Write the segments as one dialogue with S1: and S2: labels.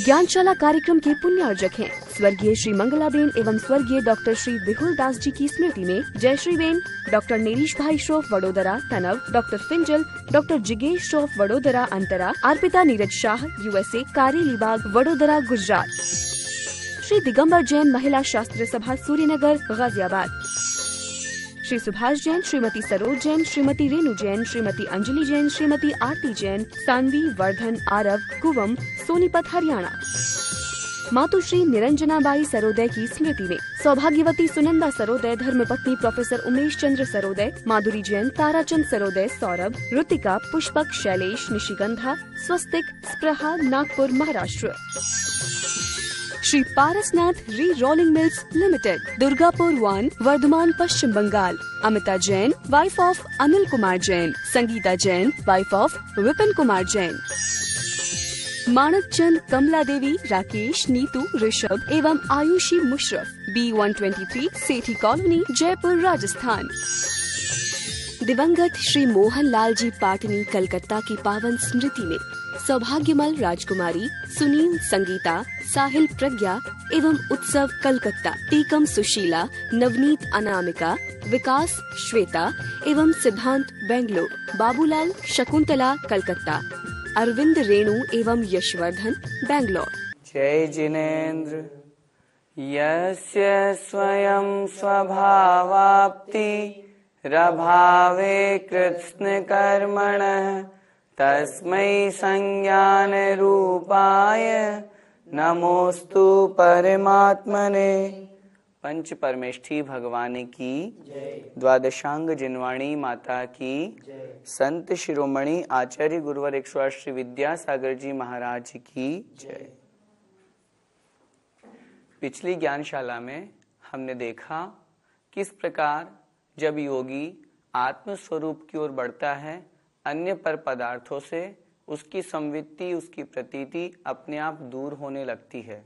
S1: ज्ञानशाला कार्यक्रम के पुण्यार्जक हैं स्वर्गीय श्री मंगलाबेन एवं स्वर्गीय डॉक्टर श्री विहुल दास जी की स्मृति में जयश्री बेन, डॉक्टर नीरीश भाई श्रोफ वडोदरा तनव, डॉक्टर फिंजल, डॉक्टर जिगेश श्रोफ वडोदरा अंतरा, अर्पिता नीरज शाह USA, कारेलीबाग वडोदरा गुजरात। श्री दिगंबर जैन महिला शास्त्र सभा सूर्यनगर गाजियाबाद। श्री सुभाष जैन, श्रीमती सरोज जैन, श्रीमती रेणु जैन, श्रीमती अंजलि जैन, श्रीमती आरती जैन, सानवी, वर्धन, आरव, कुवम, सोनीपत हरियाणा। मातुश्री निरंजनाबाई सरोदय की स्मृति में सौभाग्यवती सुनंदा सरोदय, धर्मपत्नी professor Umesh Chandra Saroday, Madhuri Jain, Tarachand Saroday, Saurabh, Ritika, Pushpak, Shailesh, Nishigandha, Swastik, Spraha, Nagpur, Maharashtra. Shri Parasnath re rolling mills limited, Durgapur 1, Vardhaman, Paschim Bengal. Amita Jain, wife of Anil Kumar Jain. Sangeeta Jain, wife of Vipin Kumar Jain. Manak Chand, Kamla Devi, Rakesh, Neetu, Rishabh एवं आयुषी मुशरफ, B123, सेठी कॉलोनी, जयपुर, राजस्थान। दिवंगत श्री मोहन लाल जी पाटनी, कलकत्ता की पावन स्मृति में सौभाग्यमल राजकुमारी, सुनील, संगीता, साहिल, प्रज्ञा एवं उत्सव कलकत्ता, टीकम सुशीला, नवनीत अनामिका, विकास श्वेता एवं सिद्धांत बेंगलोर, बाबूलाल शकुंतला कलकत्ता, अरविंद रेणु एवं यशवर्धन बेंगलोर।
S2: जय जिनेन्द्र यस्य स्वयं स्वभावाप्ति रभावे कृत्स्न कर्मणः तस्मै संज्ञान रूपाय नमोस्तु परमात्मने। पंच परमेष्ठी भगवान की, द्वादशांग जिनवाणी माता की, संत शिरोमणि आचार्य गुरुवर 108 श्री विद्यासागर जी महाराज की जय। पिछली ज्ञानशाला में हमने देखा किस प्रकार जब योगी आत्म स्वरूप की ओर बढ़ता है, अन्य पर पदार्थों से उसकी संवित्ति, उसकी प्रतीति अपने आप दूर होने लगती है।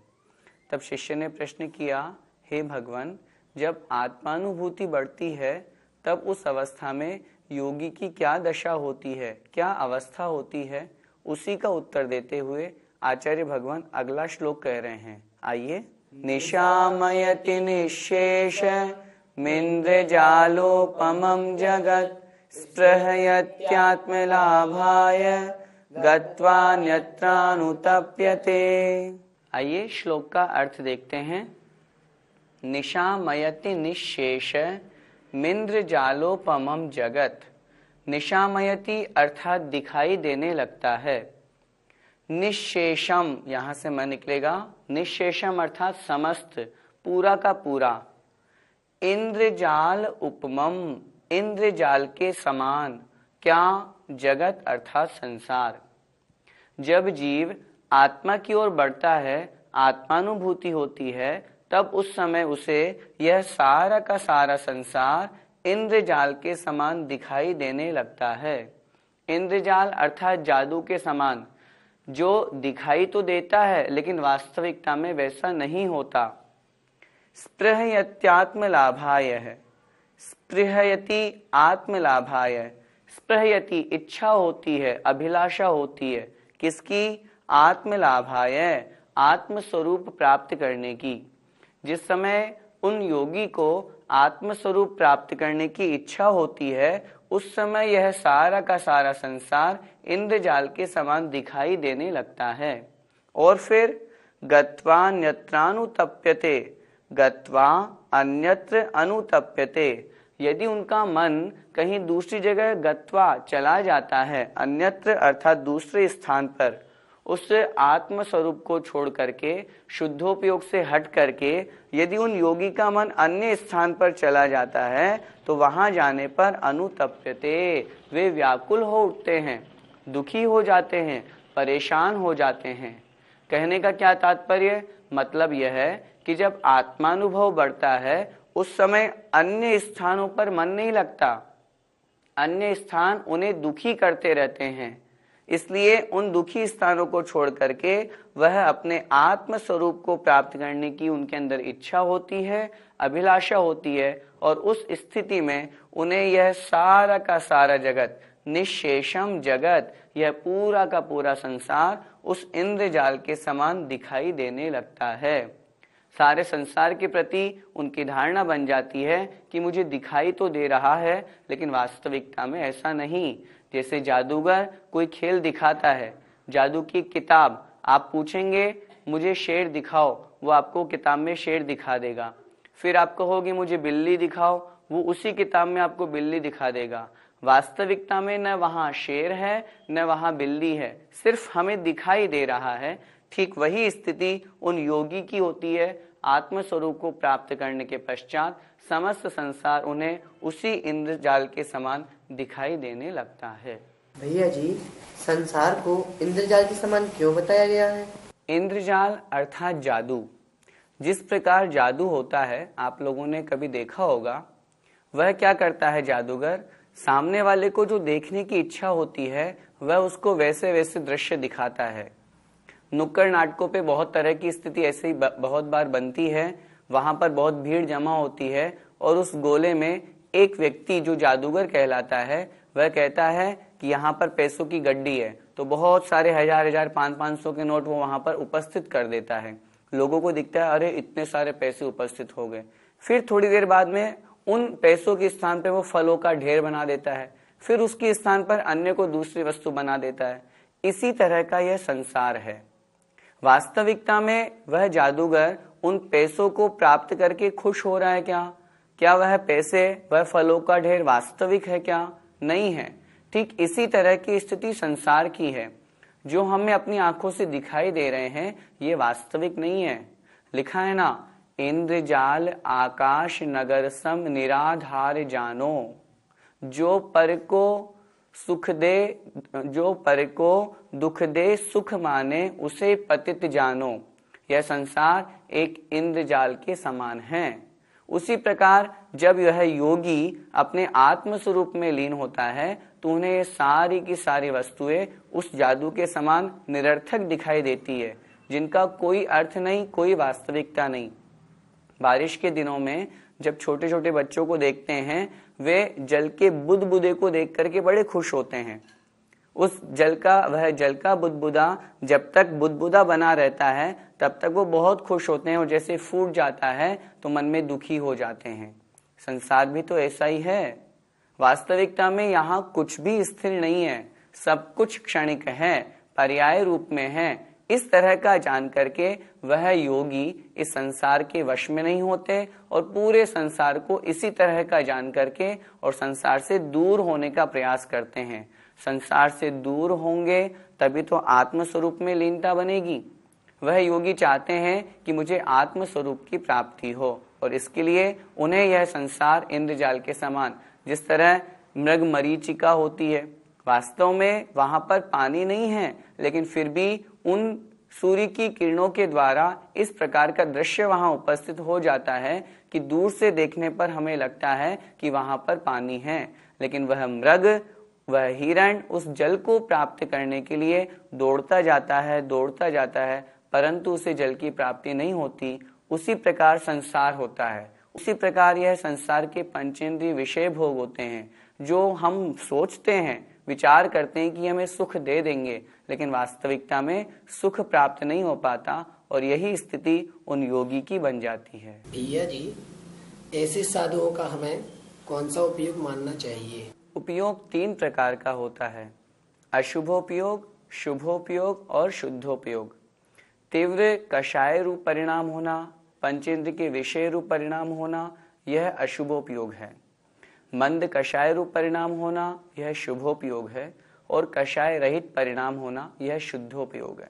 S2: तब शिष्य ने प्रश्न किया, हे भगवान, जब आत्मानुभूति बढ़ती है तब उस अवस्था में योगी की क्या दशा होती है, क्या अवस्था होती है? उसी का उत्तर देते हुए आचार्य भगवान अगला श्लोक कह रहे हैं। आइए। निशामयति निशेष मिन्द्रजालोपमं जगत् स्पृहयत्यात्मलाभाय गत्वा न्यत्रानुतप्यते। आइए श्लोक का अर्थ देखते हैं। निशामयति निशेष मिन्द्रजालोपमं जगत। निशामयति अर्थात दिखाई देने लगता है। निशेषम यहाँ से मैं निकलेगा। निशेषम अर्थात समस्त, पूरा का पूरा। इंद्रजाल उपमम, इंद्रजाल के समान। क्या? जगत अर्थात संसार। जब जीव आत्मा की ओर बढ़ता है, आत्मानुभूति होती है, तब उस समय उसे यह सारा का सारा संसार इंद्रजाल के समान दिखाई देने लगता है। इंद्रजाल अर्थात जादू के समान, जो दिखाई तो देता है लेकिन वास्तविकता में वैसा नहीं होता। स्पृहयत्यात्मलाभाय है। स्पृहयति आत्मलाभाय। स्पृहयति इच्छा होती है, अभिलाषा होती है। किसकी? आत्मलाभाय, आत्मस्वरूप प्राप्त करने की। जिस समय उन योगी को आत्मस्वरूप प्राप्त करने की इच्छा होती है, उस समय यह सारा का सारा संसार इंद्रजाल के समान दिखाई देने लगता है। और फिर गत्वा अन्यत्रानुतप्यते, गत्वा अन्यत्र अनुतप्यते। यदि उनका मन कहीं दूसरी जगह गत्वा चला जाता है, अन्यत्र अर्थात दूसरे स्थान पर, उस आत्म स्वरूप को छोड़ करके, शुद्धोपयोग से हट करके यदि उन योगी का मन अन्य स्थान पर चला जाता है, तो वहां जाने पर अनुतप्यते, वे व्याकुल हो उठते हैं, दुखी हो जाते हैं, परेशान हो जाते हैं। कहने का क्या तात्पर्य? मतलब यह है कि जब आत्मानुभव बढ़ता है, उस समय अन्य स्थानों पर मन नहीं लगता, अन्य स्थान उन्हें दुखी करते रहते हैं। इसलिए उन दुखी स्थानों को छोड़ करके वह अपने आत्म स्वरूप को प्राप्त करने की उनके अंदर इच्छा होती है, अभिलाषा होती है, और उस स्थिति में उन्हें यह सारा का सारा जगत निशेषम जगत, यह पूरा का पूरा संसार उस इंद्रजाल के समान दिखाई देने लगता है। सारे संसार के प्रति उनकी धारणा बन जाती है कि मुझे दिखाई तो दे रहा है, लेकिन वास्तविकता में ऐसा नहीं। जैसे जादूगर कोई खेल दिखाता है, जादू की किताब, आप पूछेंगे मुझे शेर दिखाओ, वो आपको किताब में शेर दिखा देगा। फिर आप कहोगे मुझे बिल्ली दिखाओ, वो उसी किताब में आपको बिल्ली दिखा देगा। वास्तविकता में न वहां शेर है न वहां बिल्ली है, सिर्फ हमें दिखाई दे रहा है। ठीक वही स्थिति उन योगी की होती है। आत्म स्वरूप को प्राप्त करने के पश्चात समस्त संसार उन्हें उसी इंद्रजाल के समान दिखाई देने लगता है।
S3: भैया जी, संसार को इंद्रजाल के समान क्यों बताया गया है?
S2: इंद्रजाल अर्थात जादू। जिस प्रकार जादू होता है, आप लोगों ने कभी देखा होगा, वह क्या करता है जादूगर, सामने वाले को जो देखने की इच्छा होती है वह उसको वैसे वैसे दृश्य दिखाता है। नुक्कड़ नाटकों पे बहुत तरह की स्थिति ऐसे ही बहुत बार बनती है। वहां पर बहुत भीड़ जमा होती है और उस गोले में एक व्यक्ति जो जादूगर कहलाता है वह कहता है कि यहाँ पर पैसों की गड्डी है, तो बहुत सारे हजार हजार 500-500 के नोट वो वहां पर उपस्थित कर देता है। लोगों को दिखता है अरे इतने सारे पैसे उपस्थित हो गए। फिर थोड़ी देर बाद में उन पैसों के स्थान पर वो फलों का ढेर बना देता है, फिर उसके स्थान पर अन्य को दूसरी वस्तु बना देता है। इसी तरह का यह संसार है। वास्तविकता में वह जादूगर उन पैसों को प्राप्त करके खुश हो रहा है क्या? क्या वह पैसे, वह फलों का ढेर वास्तविक है क्या? नहीं है। ठीक इसी तरह की स्थिति संसार की है। जो हमें अपनी आंखों से दिखाई दे रहे हैं ये वास्तविक नहीं है। लिखा है ना, इंद्रजाल आकाश नगर सम निराधार जानो, जो पर को सुख दे, जो पर को दुख दे सुख माने, उसे पतित जानो। यह संसार एक इंद्रजाल के समान है। उसी प्रकार जब यह योगी अपने आत्म स्वरूप में लीन होता है तो उन्हें ये सारी की सारी वस्तुएं उस जादू के समान निरर्थक दिखाई देती है, जिनका कोई अर्थ नहीं, कोई वास्तविकता नहीं। बारिश के दिनों में जब छोटे छोटे बच्चों को देखते हैं, वे जल के बुदबुदे को देख करके बड़े खुश होते हैं। उस जल का बुदबुदा जब तक बुदबुदा बना रहता है तब तक वो बहुत खुश होते हैं, और जैसे फूट जाता है तो मन में दुखी हो जाते हैं। संसार भी तो ऐसा ही है। वास्तविकता में यहाँ कुछ भी स्थिर नहीं है, सब कुछ क्षणिक है, पर्याय रूप में है। इस तरह का जान करके वह योगी इस संसार के वश में नहीं होते और पूरे संसार को इसी तरह का जान करके और संसार से दूर होने का प्रयास करते हैं। संसार से दूर होंगे तभी तो आत्म स्वरूप में लीनता बनेगी। वह योगी चाहते हैं कि मुझे आत्म स्वरूप की प्राप्ति हो, और इसके लिए उन्हें यह संसार इंद्रजाल के समान, जिस तरह मृग मरीचिका होती है, वास्तव में वहां पर पानी नहीं है, लेकिन फिर भी उन सूर्य की किरणों के द्वारा इस प्रकार का दृश्य वहां उपस्थित हो जाता है कि दूर से देखने पर हमें लगता है कि वहां पर पानी है। लेकिन वह मृग, वह हिरण उस जल को प्राप्त करने के लिए दौड़ता जाता है, परंतु उसे जल की प्राप्ति नहीं होती। उसी प्रकार संसार होता है। उसी प्रकार यह संसार के पंचेंद्रिय विषय भोग होते हैं, जो हम सोचते हैं, विचार करते हैं कि हमें सुख दे देंगे, लेकिन वास्तविकता में सुख प्राप्त नहीं हो पाता, और यही स्थिति उन योगी की बन जाती है।
S3: भैया जी, ऐसे साधुओं का हमें कौन सा उपयोग मानना चाहिए?
S2: उपयोग 3 प्रकार का होता है: अशुभोपयोग, शुभोपयोग और शुद्धोपयोग। तीव्र कषाय रूप परिणाम होना, पंचेंद्र के विषय रूप परिणाम होना, यह अशुभोपयोग है। मंद कषाय रूप परिणाम होना, यह शुभोपयोग है, और कषाय रहित परिणाम होना, यह शुद्धोपयोग है।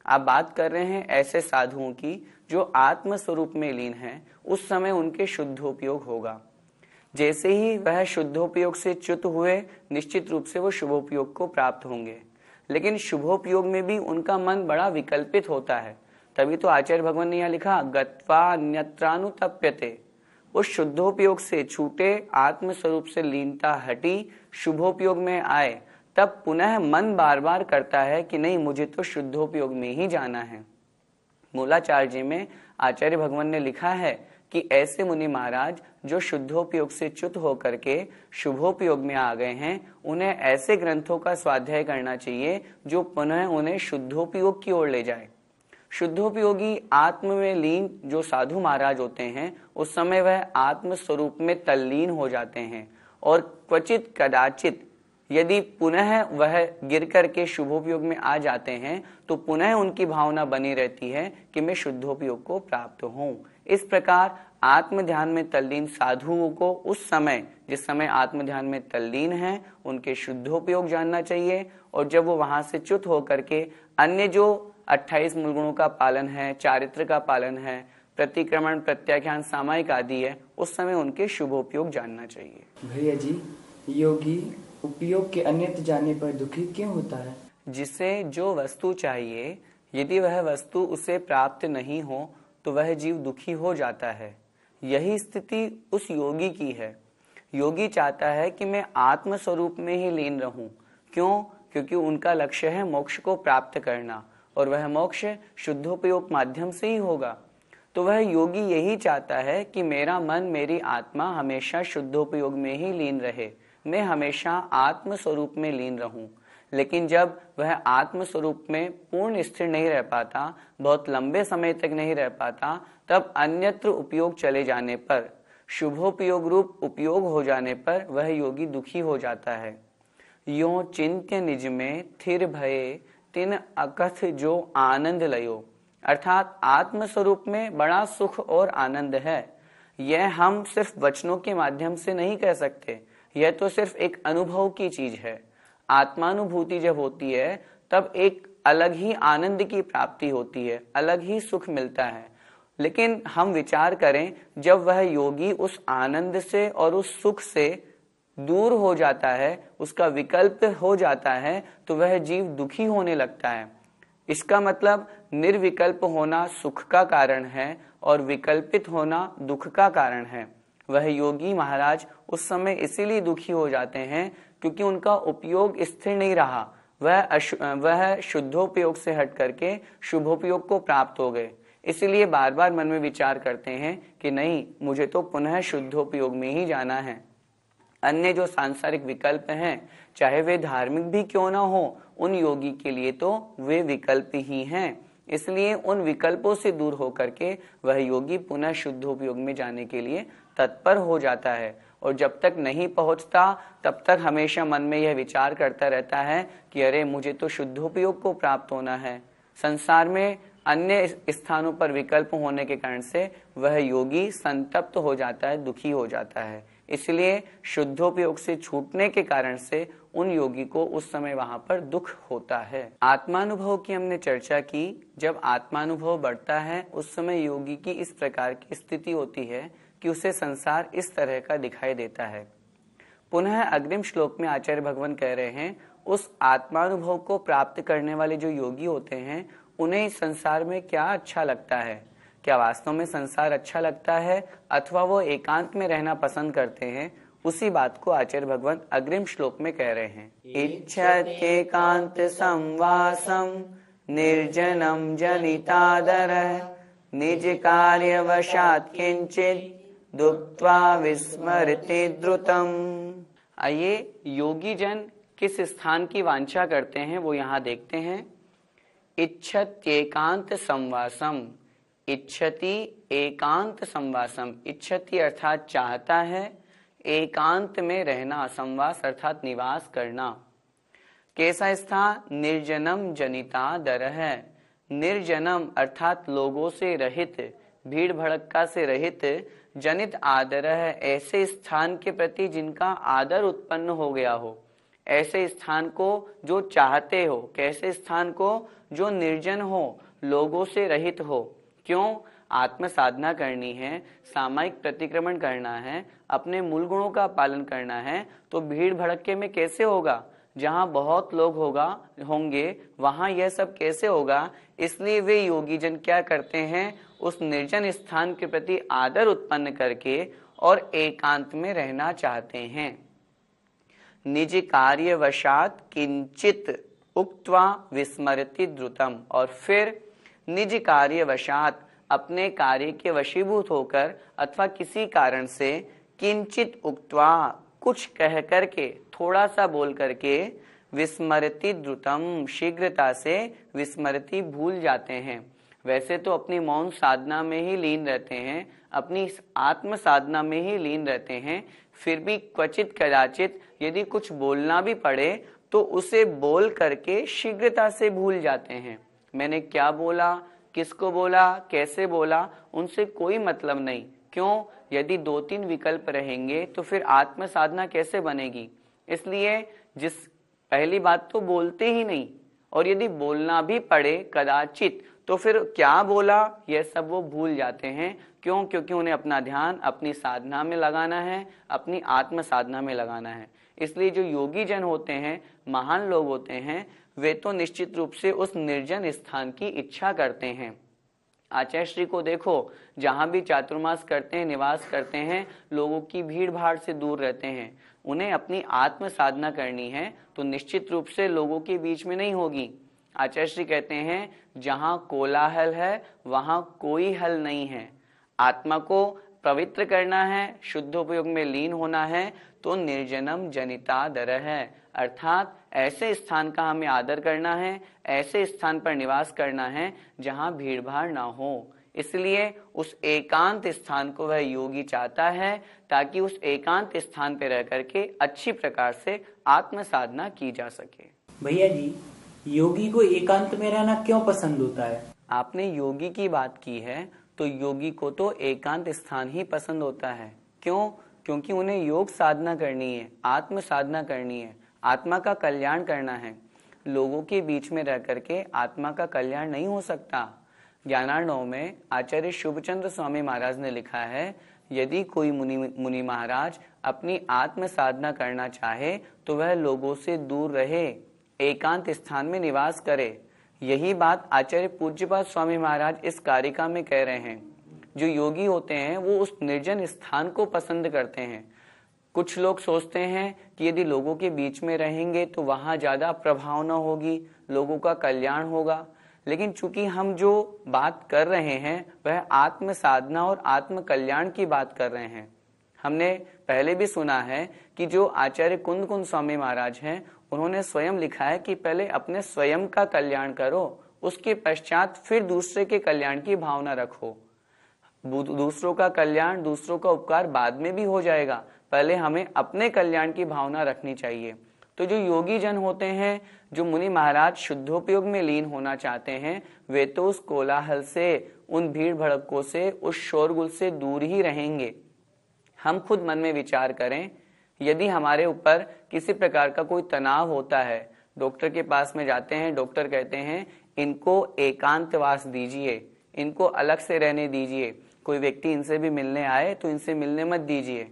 S2: आप बात कर रहे हैं ऐसे साधुओं की जो आत्म स्वरूप में लीन हैं, उस समय उनके शुद्धोपयोग होगा। जैसे ही वह शुद्धोपयोग से च्युत हुए, निश्चित रूप से वो शुभोपयोग को प्राप्त होंगे। लेकिन शुभोपयोग में भी उनका मन बड़ा विकल्पित होता है। तभी तो आचार्य भगवान ने यहाँ लिखा, गत्वा अन्यत्रानुतप्यते। उस शुद्धोपयोग से छूटे, आत्म स्वरूप से लीनता हटी, शुभोपयोग में आए, तब पुनः मन बार बार करता है कि नहीं, मुझे तो शुद्धोपयोग में ही जाना है। मूलाचार्य जी में आचार्य भगवान ने लिखा है कि ऐसे मुनि महाराज जो शुद्धोपयोग से च्युत होकर के शुभोपयोग में आ गए हैं, उन्हें ऐसे ग्रंथों का स्वाध्याय करना चाहिए जो पुनः उन्हें शुद्धोपयोग की ओर ले जाए। शुद्धोपयोगी आत्म में लीन जो साधु महाराज होते हैं, उस समय वह आत्म स्वरूप में तल्लीन हो जाते हैं और क्वचित कदाचित यदि पुनः वह गिर करके शुभोपयोग में आ जाते हैं तो पुनः उनकी भावना बनी रहती है कि मैं शुद्धोपयोग को प्राप्त हूं। इस प्रकार आत्म ध्यान में तल्लीन साधुओं को उस समय, जिस समय आत्म ध्यान में तल्लीन हैं, उनके शुद्धोपयोग जानना चाहिए। और जब वो वहां से च्युत होकर के अन्य जो 28 मूल गुणों का पालन है, चारित्र का पालन है, प्रतिक्रमण, प्रत्याख्यान, सामायिक आदि है, उस समय उनके शुभोपयोग जानना चाहिए।
S4: भैया जी, योगी उपयोग के अन्यत्र जाने पर दुखी क्यों होता है?
S2: जिसे जो वस्तु चाहिए, यदि वह वस्तु उसे प्राप्त नहीं हो तो वह जीव दुखी हो जाता है। यही स्थिति उस योगी की है। योगी चाहता है कि मैं आत्म स्वरूप में ही लीन रहूं। क्यों? क्योंकि उनका लक्ष्य है मोक्ष को प्राप्त करना, और वह मोक्ष शुद्धोपयोग माध्यम से ही होगा। तो वह योगी यही चाहता है कि मेरा मन, मेरी आत्मा हमेशा शुद्धोपयोग में ही लीन रहे, मैं हमेशा आत्म स्वरूप में लीन रहूं। लेकिन जब वह आत्म स्वरूप में पूर्ण स्थिर नहीं रह पाता, बहुत लंबे समय तक नहीं रह पाता, तब अन्यत्र उपयोग चले जाने पर, शुभोपयोग रूप उपयोग हो जाने पर वह योगी दुखी हो जाता है। यों चिंत्य निज में थिर भये तिन अकथ जो आनंद लयो। अर्थात आत्म स्वरूप में बड़ा सुख और आनंद है। यह हम सिर्फ वचनों के माध्यम से नहीं कह सकते, यह तो सिर्फ एक अनुभव की चीज है। आत्मानुभूति जब होती है तब एक अलग ही आनंद की प्राप्ति होती है, अलग ही सुख मिलता है। लेकिन हम विचार करें, जब वह योगी उस आनंद से और उस सुख से दूर हो जाता है, उसका विकल्प हो जाता है, तो वह जीव दुखी होने लगता है। इसका मतलब निर्विकल्प होना सुख का कारण है और विकल्पित होना दुख का कारण है। वह योगी महाराज उस समय इसीलिए दुखी हो जाते हैं क्योंकि उनका उपयोग स्थिर नहीं रहा, वह शुद्धोपयोग से हट करके शुभोपयोग को प्राप्त हो गए। इसलिए बार बार मन में विचार करते हैं कि नहीं, मुझे तो पुनः शुद्धोपयोग में ही जाना है। अन्य जो सांसारिक विकल्प हैं, चाहे वे धार्मिक भी क्यों ना हो, उन योगी के लिए तो वे विकल्प ही हैं। इसलिए उन विकल्पों से दूर होकर के वह योगी पुनः शुद्धोपयोग में जाने के लिए तत्पर हो जाता है। और जब तक नहीं पहुंचता तब तक हमेशा मन में यह विचार करता रहता है कि अरे, मुझे तो शुद्धोपयोग को प्राप्त होना है। संसार में अन्य स्थानों पर विकल्प होने के कारण से वह योगी संतप्त हो जाता है, दुखी हो जाता है। इसलिए शुद्धोपयोग से छूटने के कारण से उन योगी को उस समय वहां पर दुख होता है। आत्मानुभव की हमने चर्चा की। जब आत्मानुभव बढ़ता है उस समय योगी की इस प्रकार की स्थिति होती है कि उसे संसार इस तरह का दिखाई देता है। पुनः अग्रिम श्लोक में आचार्य भगवान कह रहे हैं, उस आत्मानुभव को प्राप्त करने वाले जो योगी होते हैं, उन्हें इस संसार में क्या अच्छा लगता है? क्या वास्तव में संसार अच्छा लगता है अथवा वो एकांत में रहना पसंद करते हैं? उसी बात को आचार्य भगवान अग्रिम श्लोक में कह रहे हैं। इच्छत्येकांत संवासम निर्जनम जनितादर निज कार्यवशात् किंचित दुक्त्वा विस्मरति द्रुतम। आइए, योगी जन किस स्थान की वांछा करते हैं वो यहाँ देखते हैं। इच्छत्येकांत संवासम, इच्छति एकांत संवासम। इच्छति अर्थात चाहता है, एकांत में रहना, संवास अर्थात निवास करना। कैसा स्थान? निर्जनम जनिता दर है। निर्जनम अर्थात लोगों से रहित, भीड़ भड़क्का से रहित, जनित आदर है, ऐसे स्थान के प्रति जिनका आदर उत्पन्न हो गया हो, ऐसे स्थान को जो चाहते हो। कैसे स्थान को? जो निर्जन हो, लोगों से रहित हो। क्यों? आत्म साधना करनी है, सामायिक प्रतिक्रमण करना है, अपने मूल गुणों का पालन करना है, तो भीड़ भड़के में कैसे होगा? जहां बहुत लोग होंगे वहां यह सब कैसे होगा? इसलिए वे योगी जन क्या करते हैं? उस निर्जन स्थान के प्रति आदर उत्पन्न करके और एकांत में रहना चाहते हैं। निज कार्यवशात् किंचित उक्त्वा विस्मरति द्रुतम। और फिर निज कार्यवशात् अपने कार्य के वशीभूत होकर अथवा किसी कारण से किंचित उक्त्वा कुछ कह करके, थोड़ा सा बोल करके, विस्मरति द्रुतम शीघ्रता से विस्मरति भूल जाते हैं। वैसे तो अपनी मौन साधना में ही लीन रहते हैं, अपनी आत्म साधना में ही लीन रहते हैं, फिर भी क्वचित कदाचित यदि कुछ बोलना भी पड़े तो उसे बोल करके शीघ्रता से भूल जाते हैं। मैंने क्या बोला, किसको बोला, कैसे बोला, उनसे कोई मतलब नहीं। क्यों? यदि 2-3 विकल्प रहेंगे तो फिर आत्म साधना कैसे बनेगी? इसलिए पहली बात तो बोलते ही नहीं, और यदि बोलना भी पड़े कदाचित तो फिर क्या बोला यह सब वो भूल जाते हैं। क्यों? क्योंकि उन्हें अपना ध्यान अपनी साधना में लगाना है, अपनी आत्म साधना में लगाना है। इसलिए जो योगी जन होते हैं, महान लोग होते हैं, वे तो निश्चित रूप से उस निर्जन स्थान की इच्छा करते हैं। आचार्य श्री को देखो, जहां भी चातुर्मास करते हैं, निवास करते हैं, लोगों की भीड़ भाड़ से दूर रहते हैं। उन्हें अपनी आत्म साधना करनी है तो निश्चित रूप से लोगों के बीच में नहीं होगी। आचार्य श्री कहते हैं, जहां कोलाहल है वहां कोई हल नहीं है। आत्मा को पवित्र करना है, शुद्धोपयोग में लीन होना है तो निर्जनम जनितादर है, अर्थात ऐसे स्थान का हमें आदर करना है, ऐसे स्थान पर निवास करना है जहां भीड़ भाड़ ना हो। इसलिए उस एकांत स्थान को वह योगी चाहता है ताकि उस एकांत स्थान पर रह करके अच्छी प्रकार से आत्म साधना की जा सके।
S5: भैया जी, योगी को एकांत में रहना क्यों पसंद होता है?
S2: आपने योगी की बात की है तो योगी को तो एकांत स्थान ही पसंद होता है। क्यों? क्योंकि उन्हें योग साधना करनी है, आत्म साधना करनी है, आत्मा का कल्याण करना है। लोगों के बीच में रह करके आत्मा का कल्याण नहीं हो सकता। ज्ञानार्णव में आचार्य शुभचंद्र स्वामी महाराज ने लिखा है, यदि कोई मुनि महाराज अपनी आत्म साधना करना चाहे तो वह लोगों से दूर रहे, एकांत स्थान में निवास करे। यही बात आचार्य पूज्यपाद स्वामी महाराज इस कारिका में कह रहे हैं। जो योगी होते हैं वो उस निर्जन स्थान को पसंद करते हैं। कुछ लोग सोचते हैं कि यदि लोगों के बीच में रहेंगे तो वहां ज्यादा प्रभाव न होगी, लोगों का कल्याण होगा। लेकिन चूंकि हम जो बात कर रहे हैं वह आत्म साधना और आत्म कल्याण की बात कर रहे हैं। हमने पहले भी सुना है कि जो आचार्य कुंद कुंद स्वामी महाराज हैं, उन्होंने स्वयं लिखा है कि पहले अपने स्वयं का कल्याण करो, उसके पश्चात फिर दूसरे के कल्याण की भावना रखो। दूसरों का कल्याण, दूसरों का उपकार बाद में भी हो जाएगा, पहले हमें अपने कल्याण की भावना रखनी चाहिए। तो जो योगी जन होते हैं, जो मुनि महाराज शुद्धोपयोग में लीन होना चाहते हैं, वे तो उस कोलाहल से, उन भीड़ भड़कों से, उस शोरगुल से दूर ही रहेंगे। हम खुद मन में विचार करें, यदि हमारे ऊपर किसी प्रकार का कोई तनाव होता है, डॉक्टर के पास में जाते हैं, डॉक्टर कहते हैं इनको एकांतवास दीजिए, इनको अलग से रहने दीजिए, कोई व्यक्ति इनसे भी मिलने आए तो इनसे मिलने मत दीजिए।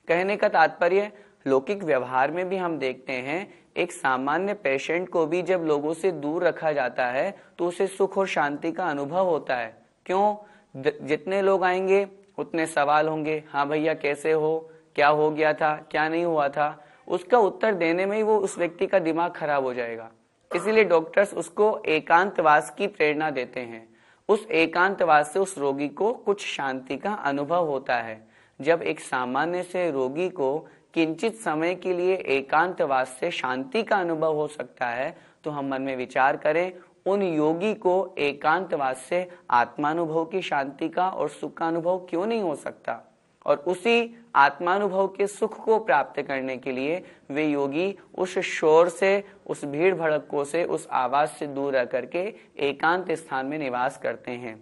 S2: कहने का तात्पर्य, लौकिक व्यवहार में भी हम देखते हैं, एक सामान्य पेशेंट को भी जब लोगों से दूर रखा जाता है तो उसे सुख और शांति का अनुभव होता है। क्यों? जितने लोग आएंगे उतने सवाल होंगे, हाँ भैया कैसे हो, क्या हो गया था, क्या नहीं हुआ था, उसका उत्तर देने में ही वो उस व्यक्ति का दिमाग खराब हो जाएगा। इसीलिए डॉक्टर्स उसको एकांतवास की प्रेरणा देते हैं। उस एकांतवास से उस रोगी को कुछ शांति का अनुभव होता है। जब एक सामान्य से रोगी को किंचित समय के लिए एकांतवास से शांति का अनुभव हो सकता है तो हम मन में विचार करें, उन योगी को एकांतवास से आत्मानुभव की शांति का और सुख का अनुभव क्यों नहीं हो सकता। और उसी आत्मानुभव के सुख को प्राप्त करने के लिए वे योगी उस शोर से, उस भीड़ भड़कों से, उस आवाज से दूर रह करके एकांत स्थान में निवास करते हैं।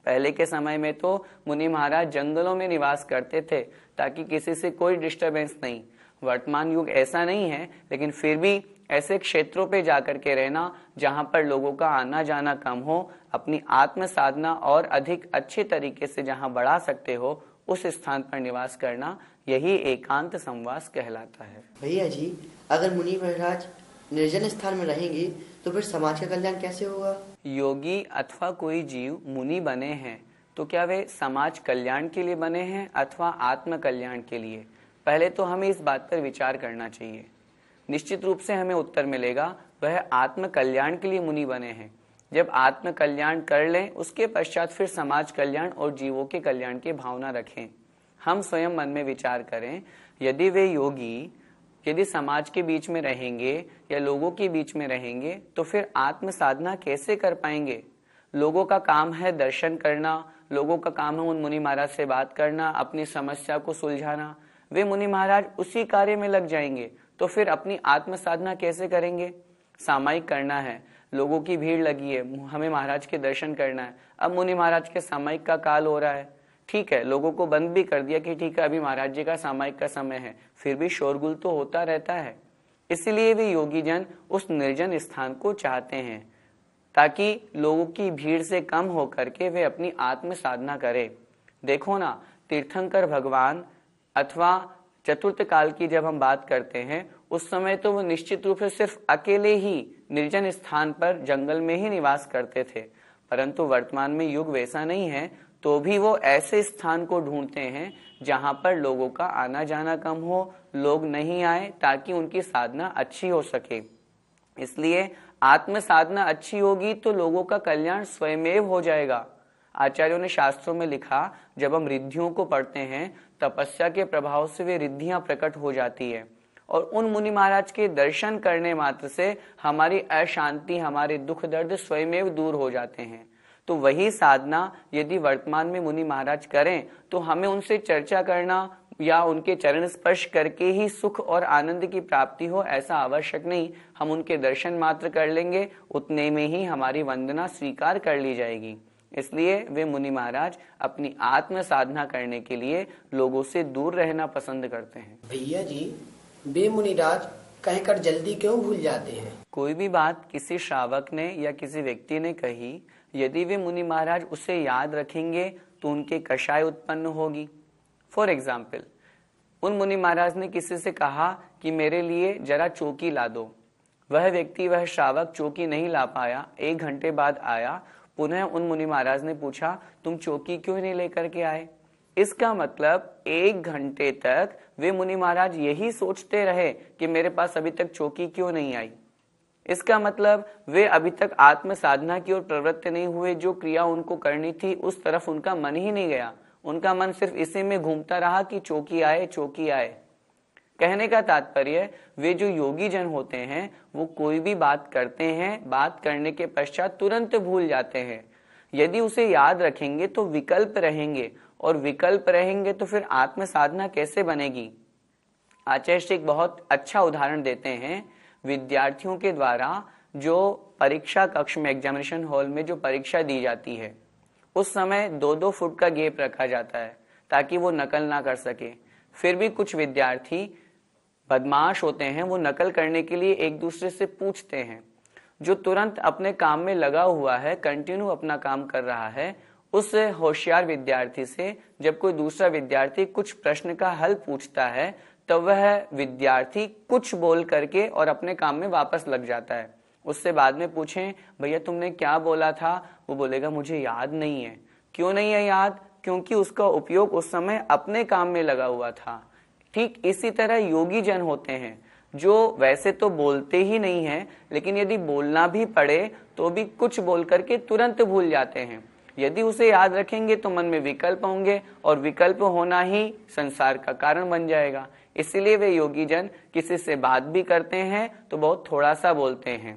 S2: पहले के समय में तो मुनि महाराज जंगलों में निवास करते थे ताकि किसी से कोई डिस्टरबेंस नहीं। वर्तमान युग ऐसा नहीं है, लेकिन फिर भी ऐसे क्षेत्रों पे जाकर के रहना जहां पर लोगों का आना जाना कम हो, अपनी आत्म साधना और अधिक अच्छे तरीके से जहां बढ़ा सकते हो, उस स्थान पर निवास करना, यही एकांत संवास कहलाता है।
S3: भैया जी, अगर मुनि महाराज निर्जन स्थान में रहेंगे तो फिर समाज का कल्याण कैसे होगा?
S2: योगी अथवा कोई जीव मुनि बने हैं तो क्या वे समाज कल्याण के लिए बने हैं अथवा आत्म कल्याण के लिए? पहले तो हमें इस बात पर विचार करना चाहिए। निश्चित रूप से हमें उत्तर मिलेगा वह आत्म कल्याण के लिए मुनि बने हैं। जब आत्म कल्याण कर लें उसके पश्चात फिर समाज कल्याण और जीवों के कल्याण की भावना रखें। हम स्वयं मन में विचार करें, यदि वे योगी यदि समाज के बीच में रहेंगे या लोगों के बीच में रहेंगे तो फिर आत्म साधना कैसे कर पाएंगे। लोगों का काम है दर्शन करना, लोगों का काम है उन मुनि महाराज से बात करना, अपनी समस्या को सुलझाना। वे मुनि महाराज उसी कार्य में लग जाएंगे तो फिर अपनी आत्म साधना कैसे करेंगे। सामायिक करना है, लोगों की भीड़ लगी है, हमें महाराज के दर्शन करना है। अब मुनि महाराज के सामायिक का काल हो रहा है, ठीक है, लोगों को बंद भी कर दिया कि ठीक है अभी महाराज जी का सामायिक का समय है, फिर भी शोरगुल तो होता रहता है। इसलिए वे योगी जन उस निर्जन स्थान को चाहते हैं ताकि लोगों की भीड़ से कम होकर के वे अपनी आत्म साधना करें। देखो ना, तीर्थंकर भगवान अथवा चतुर्थ काल की जब हम बात करते हैं उस समय तो वो निश्चित रूप से सिर्फ अकेले ही निर्जन स्थान पर जंगल में ही निवास करते थे, परंतु वर्तमान में युग वैसा नहीं है, तो भी वो ऐसे स्थान को ढूंढते हैं जहां पर लोगों का आना जाना कम हो, लोग नहीं आए, ताकि उनकी साधना अच्छी हो सके। इसलिए आत्म साधना अच्छी होगी तो लोगों का कल्याण स्वयमेव हो जाएगा। आचार्यों ने शास्त्रों में लिखा, जब हम रिद्धियों को पढ़ते हैं तपस्या के प्रभाव से वे रिद्धियां प्रकट हो जाती है और उन मुनि महाराज के दर्शन करने मात्र से हमारी अशांति, हमारे दुख दर्द स्वयमेव दूर हो जाते हैं। तो वही साधना यदि वर्तमान में मुनि महाराज करें तो हमें उनसे चर्चा करना या उनके चरण स्पर्श करके ही सुख और आनंद की प्राप्ति हो ऐसा आवश्यक नहीं। हम उनके दर्शन मात्र कर लेंगे, उतने में ही हमारी वंदना स्वीकार कर ली जाएगी। इसलिए वे मुनि महाराज अपनी आत्म साधना करने के लिए लोगों से दूर रहना पसंद करते हैं।
S6: भैया जी, वे मुनिराज कहकर जल्दी क्यों भूल जाते हैं।
S2: कोई भी बात किसी श्रावक ने या किसी व्यक्ति ने कही, यदि वे मुनि महाराज उसे याद रखेंगे तो उनके कषाय उत्पन्न होगी। फॉर एग्जाम्पल, उन मुनि महाराज ने किसी से कहा कि मेरे लिए जरा चौकी ला दो। वह व्यक्ति, वह श्रावक चौकी नहीं ला पाया। 1 घंटे बाद आया, पुनः उन मुनि महाराज ने पूछा तुम चौकी क्यों नहीं लेकर के आए। इसका मतलब 1 घंटे तक वे मुनि महाराज यही सोचते रहे कि मेरे पास अभी तक चौकी क्यों नहीं आई। इसका मतलब वे अभी तक आत्म साधना की ओर प्रवृत्त नहीं हुए, जो क्रिया उनको करनी थी उस तरफ उनका मन ही नहीं गया। उनका मन सिर्फ इसी में घूमता रहा कि चौकी आए, चौकी आए। कहने का तात्पर्य, वे जो योगी जन होते हैं वो कोई भी बात करते हैं, बात करने के पश्चात तुरंत भूल जाते हैं। यदि उसे याद रखेंगे तो विकल्प रहेंगे, और विकल्प रहेंगे तो फिर आत्म साधना कैसे बनेगी। आचार्य श्री एक बहुत अच्छा उदाहरण देते हैं। विद्यार्थियों के द्वारा जो परीक्षा कक्ष में, एग्जामिनेशन हॉल में जो परीक्षा दी जाती है, उस समय 2-2 फुट का गैप रखा जाता है ताकि वो नकल ना कर सके। फिर भी कुछ विद्यार्थी बदमाश होते हैं, वो नकल करने के लिए एक दूसरे से पूछते हैं। जो तुरंत अपने काम में लगा हुआ है, कंटिन्यू अपना काम कर रहा है, उस होशियार विद्यार्थी से जब कोई दूसरा विद्यार्थी कुछ प्रश्न का हल पूछता है तो वह विद्यार्थी कुछ बोल करके और अपने काम में वापस लग जाता है। उससे बाद में पूछें भैया तुमने क्या बोला था, वो बोलेगा मुझे याद नहीं है। क्यों नहीं है याद? क्योंकि उसका उपयोग उस समय अपने काम में लगा हुआ था। ठीक इसी तरह योगी जन होते हैं जो वैसे तो बोलते ही नहीं है, लेकिन यदि बोलना भी पड़े तो भी कुछ बोल करके तुरंत भूल जाते हैं। यदि उसे याद रखेंगे तो मन में विकल्प होंगे और विकल्प होना ही संसार का कारण बन जाएगा। इसलिए वे योगी जन किसी से बात भी करते हैं तो बहुत थोड़ा सा बोलते हैं।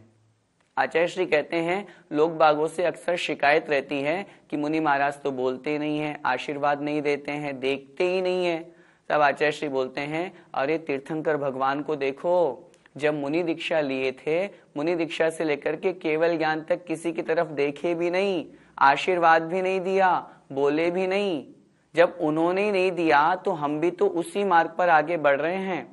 S2: आचार्य श्री कहते हैं लोग बागों से अक्सर शिकायत रहती है कि मुनि महाराज तो बोलते नहीं है, आशीर्वाद नहीं देते हैं, देखते ही नहीं है। तब आचार्य श्री बोलते हैं अरे तीर्थंकर भगवान को देखो, जब मुनि दीक्षा लिए थे, मुनि दीक्षा से लेकर के केवल ज्ञान तक किसी की तरफ देखे भी नहीं, आशीर्वाद भी नहीं दिया, बोले भी नहीं। जब उन्होंने नहीं दिया तो हम भी तो उसी मार्ग पर आगे बढ़ रहे हैं।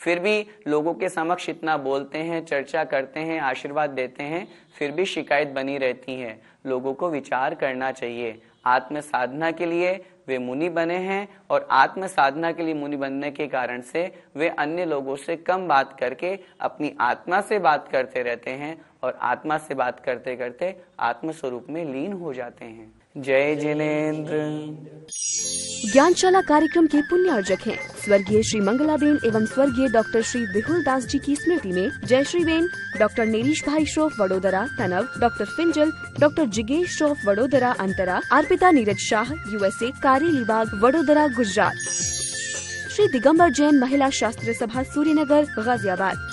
S2: फिर भी लोगों के समक्ष इतना बोलते हैं, चर्चा करते हैं, आशीर्वाद देते हैं, फिर भी शिकायत बनी रहती है। लोगों को विचार करना चाहिए। आत्म साधना के लिए वे मुनि बने हैं और आत्म साधना के लिए मुनि बनने के कारण से वे अन्य लोगों से कम बात करके अपनी आत्मा से बात करते रहते हैं और आत्मा से बात करते करते आत्म स्वरूप में लीन हो जाते हैं। जय जिनेन्द्र।
S1: ज्ञानशाला कार्यक्रम के पुण्य अर्जक हैं स्वर्गीय श्री मंगलाबेन एवं स्वर्गीय डॉक्टर श्री विहुल दास जी की स्मृति में जय श्री बेन, डॉक्टर नीरीश भाई श्रोफ वडोदरा तनव, डॉक्टर फिंजल, डॉक्टर जिगेश श्रोफ वडोदरा अंतरा, अर्पिता नीरज शाह USA, कारेलीबाग वडोदरा गुजरात, श्री दिगंबर जैन महिला शास्त्रीय सभा सूर्यनगर गाजियाबाद,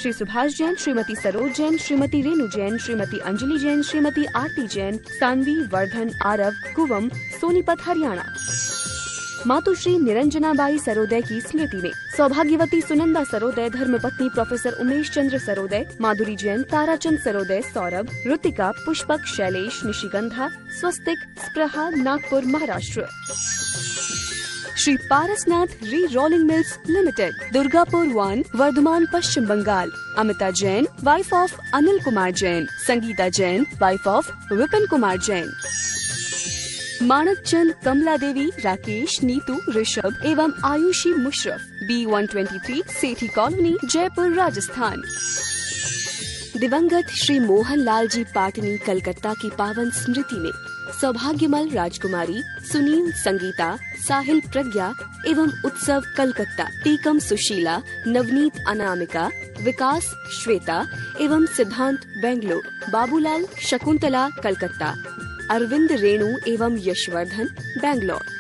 S1: श्री सुभाष जैन, श्रीमती सरोज जैन, श्रीमती रेणु जैन, श्रीमती अंजलि जैन, श्रीमती आरती जैन, सानवी, वर्धन, आरव, कुवम, सोनीपत हरियाणा। मातुश्री निरंजनाबाई सरोदय की स्मृति में सौभाग्यवती सुनंदा सरोदय, धर्मपत्नी professor Umesh Chandra Saroday, Madhuri Jain, Tarachand Saroday, Saurabh, Ritika, Pushpak, Shailesh, Nishigandha, Swastik, Spraha, Nagpur, Maharashtra. Shri Parasnath re rolling mills limited, Durgapur 1, Vardhaman, Paschim Bengal. Amita Jain, wife of Anil Kumar Jain, Sangeeta Jain, wife of Vipin Kumar Jain. Manak Chand, Kamla Devi, Rakesh, Neetu, Rishabh एवं आयुषी मुशरफ, B123, सेठी कॉलोनी, जयपुर, राजस्थान। दिवंगत श्री मोहन लाल जी पाटनी, कलकत्ता की पावन स्मृति में सौभाग्यमल राजकुमारी, सुनील, संगीता, साहिल, प्रज्ञा एवं उत्सव कलकत्ता, टीकम सुशीला, नवनीत अनामिका, विकास श्वेता एवं सिद्धांत बेंगलोर, बाबूलाल शकुंतला कलकत्ता, अरविंद रेणु एवं यशवर्धन बेंगलोर।